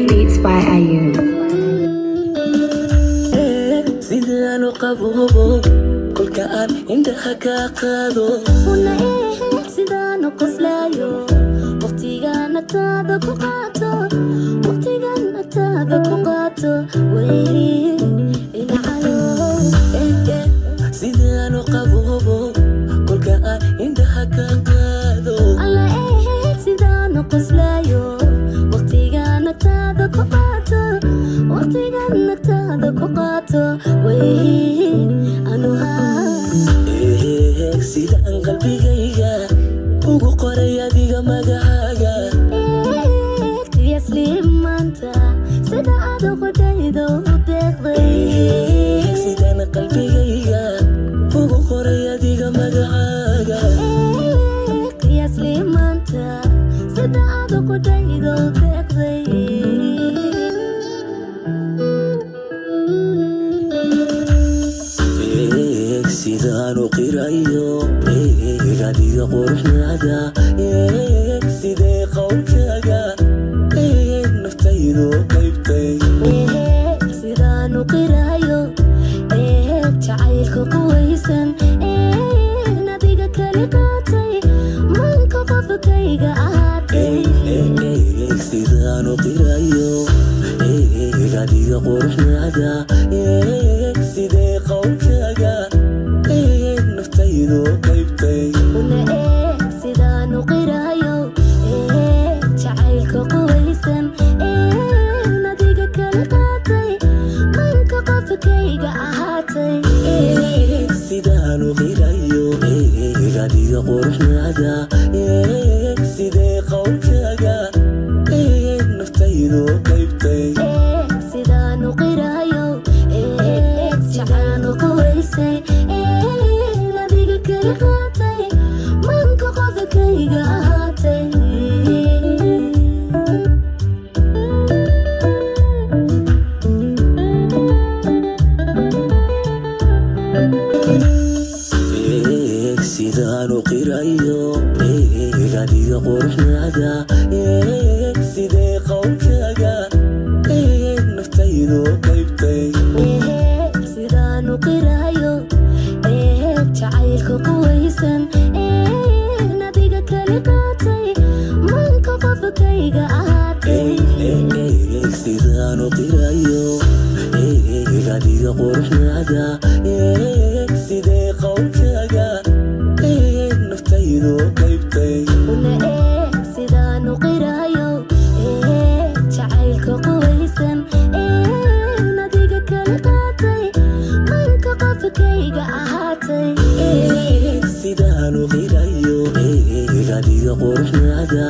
Beats by Ayun. sidaan u qaboobo kolka aan indhaha ka qaado una sidaan u qoslayo waqtigan agtaada ku qaato waqtigan agtaada ku qaato way inacayo sidaan u qaboobo kolka aan indhaha ka qaado alla sidaan u qoslayo waqtigan agtaada ku qaato waqtigan agtaada ku qaato way anuha sidaan qalbigayga ugu qoray adiga magacaaga yasliimanta sida aad ugu dhaydo u deeqday sidaan qalbigayga ugu qoray adiga magacaaga yasliimanta sida aad ugu dhaydo u deeqday sidaan u qirayo adiga quruxdaada sidee qowlkaaga naftaydu qaybtay sidaan u qirayo jacaylka quwaysan nadiga kali qaatay manka qofkayga ahaatay sidaan u qirayo adiga quruxdaada sidee qowlkaaga naftaydu qaybtay una sidaan u qirayo jacaylka quwaysan nadiga kali qaatay manka qofkayga ahaatay sidaan u qirayo adiga quruxdaada sidee qowlkaaga naftaydu qaybtay sidaan u qirayo jacaylka quwaysan nadiga kali qaatay manka qofkayga ahaatay sidaan u qirayo adiga quruxdaada sidee qowlkaaga naftaydu qaybtay sidaan u qirayo jacaylka quwaysan nadiga kali qaatay manka qofkayga ahaatay sidaan u qirayo adiga quruxdaada sidee qowlkaaga naftaydu qaybtay una sidaan u qirayo jacaylka quwaysan nadiga kali qaatay manka qofkayga ahaatay sidaan u qirayo adiga quruxdaada